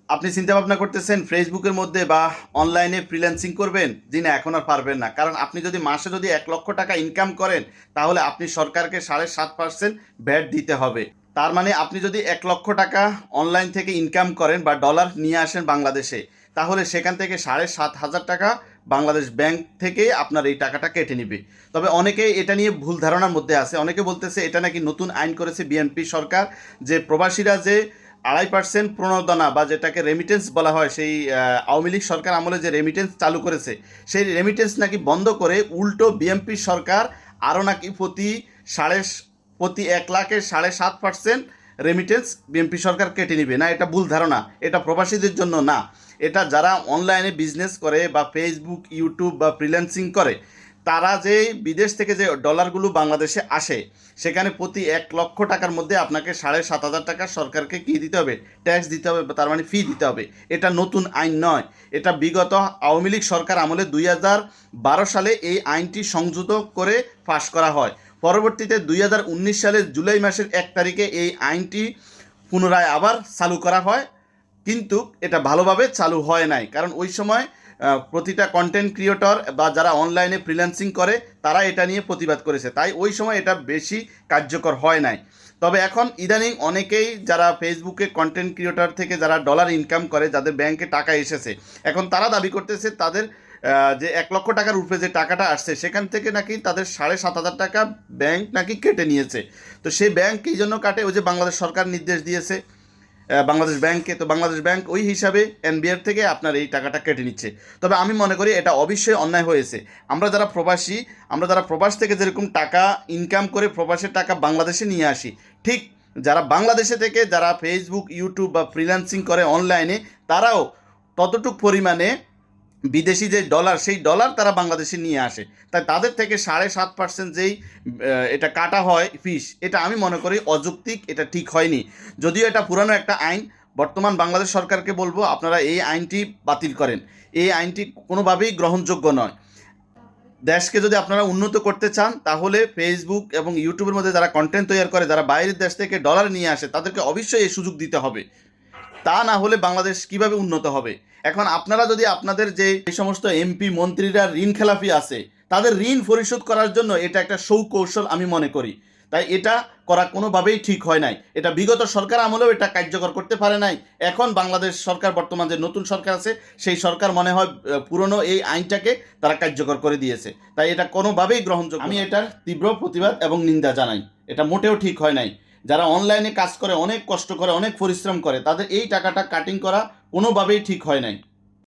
আপনি চিন্তা ভাবনা করতেছেন ফেসবুকের মধ্যে বা অনলাইনে ফ্রিল্যান্সিং করবেন? জি না, এখন আর পারবেন না। কারণ আপনি যদি মাসে যদি ১,০০,০০০ টাকা ইনকাম করেন, তাহলে আপনি সরকারকে ৭.৫% ভ্যাট দিতে হবে। তার মানে আপনি যদি ১,০০,০০০ টাকা অনলাইন থেকে ইনকাম করেন বা ডলার নিয়ে আসেন বাংলাদেশে, তাহলে সেখান থেকে ৭,৫০০ টাকা বাংলাদেশ ব্যাংক থেকে আপনার এই টাকাটা কেটে নিবে। তবে অনেকেই এটা নিয়ে ভুল ধারণার মধ্যে আছে। অনেকে বলতেছে এটা নাকি নতুন আইন করেছে বিএনপি সরকার, যে প্রবাসীরা যে ২.৫% প্রণোদনা বা যেটাকে রেমিটেন্স বলা হয়, সেই আওয়ামী লীগ সরকার আমলে যে রেমিটেন্স চালু করেছে, সেই রেমিটেন্স নাকি বন্ধ করে উল্টো বিএনপি সরকার আরও নাকি প্রতি ১,০০,০০০-এর ৭.৫% রেমিটেন্স বিএনপি সরকার কেটে নিবে। না, এটা ভুল ধারণা। এটা প্রবাসীদের জন্য না, এটা যারা অনলাইনে বিজনেস করে বা ফেসবুক, ইউটিউব বা ফ্রিল্যান্সিং করে, তারা যে বিদেশ থেকে যে ডলারগুলো বাংলাদেশে আসে, সেখানে প্রতি ১,০০,০০০ টাকার মধ্যে আপনাকে ৭,৫০০ টাকা সরকারকে কী দিতে হবে? ট্যাক্স দিতে হবে, তার মানে ফি দিতে হবে। এটা নতুন আইন নয়, এটা বিগত আওয়ামী লীগ সরকার আমলে ২০১২ সালে এই আইনটি সংযুক্ত করে পাশ করা হয়। পরবর্তীতে ২০১৯ সালের জুলাই মাসের ১ তারিখে এই আইনটি পুনরায় আবার চালু করা হয়, কিন্তু এটা ভালোভাবে চালু হয় নাই। কারণ ওই সময় প্রতিটা কন্টেন্ট ক্রিয়েটর বা যারা অনলাইনে ফ্রিল্যান্সিং করে, তারা এটা নিয়ে প্রতিবাদ করেছে, তাই ওই সময় এটা বেশি কার্যকর হয় নাই। তবে এখন ইদানিং অনেকেই যারা ফেসবুকে কন্টেন্ট ক্রিয়েটর থেকে যারা ডলার ইনকাম করে, যাদের ব্যাংকে টাকা এসেছে, এখন তারা দাবি করতেছে তাদের যে ১,০০,০০০ টাকার উপরে যে টাকাটা আসছে, সেখান থেকে নাকি তাদের ৭,৫০০ টাকা ব্যাংক নাকি কেটে নিয়েছে। তো সেই ব্যাংক কী জন্য কাটে? ওই যে বাংলাদেশ সরকার নির্দেশ দিয়েছে বাংলাদেশ ব্যাংকে, তো বাংলাদেশ ব্যাংক ওই হিসাবে এনবিআর থেকে আপনার এই টাকাটা কেটে নিচ্ছে। তবে আমি মনে করি এটা অবশ্যই অন্যায় হয়েছে। আমরা যারা প্রবাসী, আমরা যারা প্রবাস থেকে যেরকম টাকা ইনকাম করে প্রবাসের টাকা বাংলাদেশে নিয়ে আসি, ঠিক যারা বাংলাদেশে থেকে যারা ফেসবুক, ইউটিউব বা ফ্রিল্যান্সিং করে অনলাইনে, তারাও ততটুক পরিমাণে বিদেশি যে ডলার, সেই ডলার তারা বাংলাদেশে নিয়ে আসে। তাই তাদের থেকে ৭.৫% যেই এটা কাটা হয় ফিস, এটা আমি মনে করি অযৌক্তিক, এটা ঠিক হয়নি। যদিও এটা পুরানো একটা আইন, বর্তমান বাংলাদেশ সরকারকে বলবো আপনারা এই আইনটি বাতিল করেন। এই আইনটি কোনোভাবেই গ্রহণযোগ্য নয়। দেশকে যদি আপনারা উন্নত করতে চান, তাহলে ফেসবুক এবং ইউটিউবের মধ্যে যারা কন্টেন্ট তৈরি করে, যারা বাইরের দেশ থেকে ডলার নিয়ে আসে, তাদেরকে অবশ্যই এই সুযোগ দিতে হবে। তা না হলে বাংলাদেশ কিভাবে উন্নত হবে? এখন আপনারা যদি আপনাদের যে সমস্ত এমপি মন্ত্রীরা ঋণ খেলাপি আছে, তাদের ঋণ পরিশোধ করার জন্য এটা একটা সৌকৌশল আমি মনে করি। তাই এটা করা কোনোভাবেই ঠিক হয় নাই। এটা বিগত সরকার আমলেও এটা কার্যকর করতে পারে নাই। এখন বাংলাদেশ সরকার, বর্তমান যে নতুন সরকার আছে, সেই সরকার মনে হয় পুরনো এই আইনটাকে তারা কার্যকর করে দিয়েছে। তাই এটা কোনোভাবেই গ্রহণযোগ্য। আমি এটার তীব্র প্রতিবাদ এবং নিন্দা জানাই। এটা মোটেও ঠিক হয় নাই। যারা অনলাইনে কাজ করে, অনেক কষ্ট করে, অনেক পরিশ্রম করে, তাদের এই টাকাটা কাটিং করা কোনোভাবেই ঠিক হয় নাই।